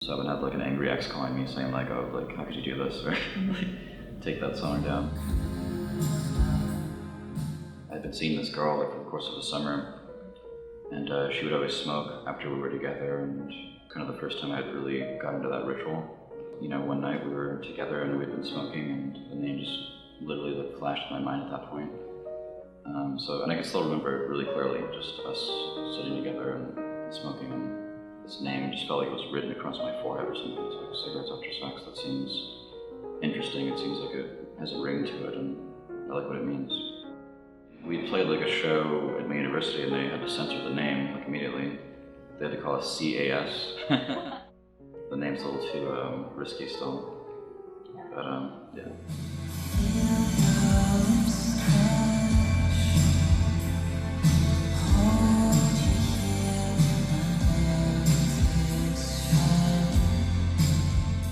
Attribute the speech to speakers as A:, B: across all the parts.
A: So I haven't had like an angry ex calling me saying like, oh, like, how could you do this? Or take that song down. I'd been seeing this girl like for the course of the summer, and she would always smoke after we were together, and kind of the first time I'd really got into that ritual. You know, one night we were together and we'd been smoking, and the name just literally like flashed in my mind at that point. And I can still remember it really clearly, just us sitting together and smoking, and this name just felt like it was written across my forehead or something. It's like cigarettes after sex. That seems interesting. It seems like it has a ring to it, and I like what it means. We played like a show at my university, and they had to censor the name like immediately. They had to call us CAS. The name's a little too risky still, but yeah.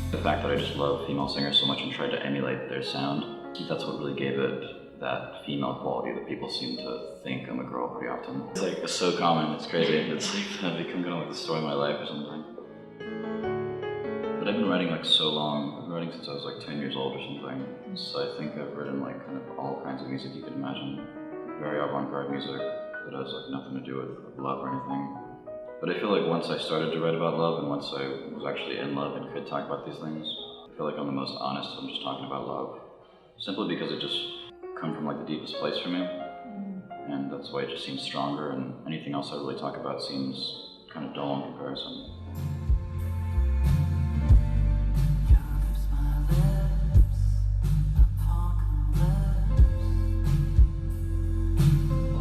A: The fact that I just love female singers so much and tried to emulate their sound, I think that's what really gave it that female quality that people seem to think I'm a girl pretty often. It's like, it's so common, it's crazy. It's like become kind of like the story of my life or something. But I've been writing like so long. I've been writing since I was like 10 years old or something. So I think I've written like kind of all kinds of music you could imagine. Very avant-garde music that has like nothing to do with love or anything. But I feel like once I started to write about love, and once I was actually in love and could talk about these things, I feel like I'm the most honest when I'm just talking about love. Simply because it just comes from like the deepest place for me. And that's why it just seems stronger, and anything else I really talk about seems kind of dull in comparison.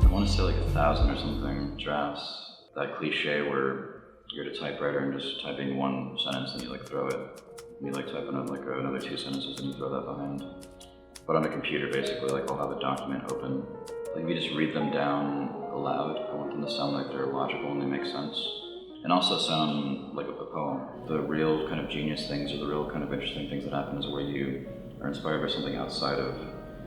A: I want to say like 1,000 or something drafts. That cliche where you're at a typewriter and just typing one sentence and you like throw it. And you like type in like another 2 sentences and you throw that behind. But on a computer basically, like I'll have a document open. Like if you just read them down aloud, I want them to sound like they're logical and they make sense. And also sound like a poem. The real kind of genius things, or the real kind of interesting things that happen, is where you are inspired by something outside of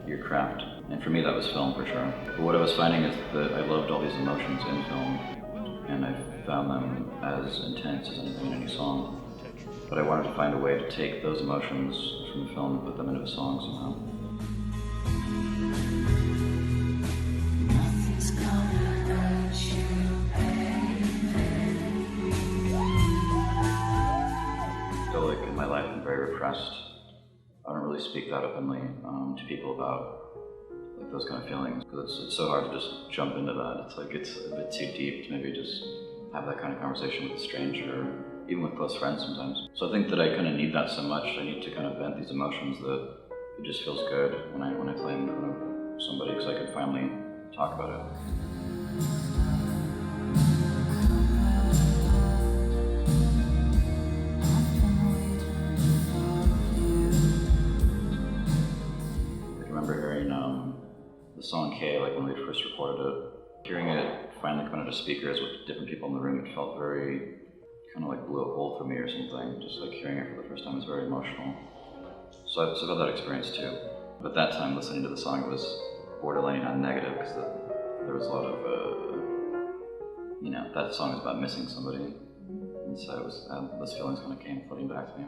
A: your craft. And for me that was film for sure. But what I was finding is that I loved all these emotions in film, and I found them as intense as anything in any song. But I wanted to find a way to take those emotions from the film and put them into a song somehow. I feel like in my life I'm very repressed. I don't really speak that openly to people about like those kind of feelings, because it's so hard to just jump into that. It's like it's a bit too deep to maybe just have that kind of conversation with a stranger, or even with close friends sometimes. So I think that I kind of need that so much. I need to kind of vent these emotions that it just feels good when I play in front of somebody, because I can finally talk about it. I remember hearing the song K, like when we first recorded it. Hearing it finally come out of speakers with different people in the room, it felt very, kind of like blew a hole through me or something. Just like hearing it for the first time was very emotional. So I've had that experience too. But that time listening to the song, it was borderline negative, because there was a lot of, that song is about missing somebody. And so it was, those feelings kind of came flooding back to me.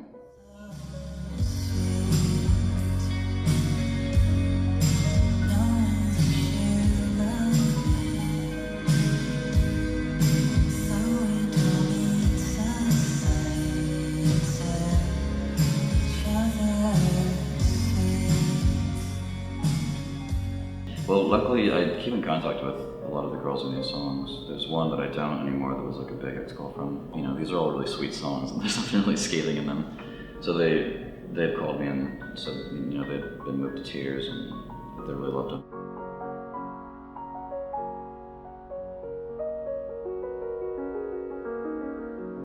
A: Well, luckily I keep in contact with a lot of the girls in these songs. There's one that I don't anymore that was like a big ex-girlfriend. You know, these are all really sweet songs and there's nothing really scathing in them. So they've called me and said, they'd been moved to tears and they really loved them.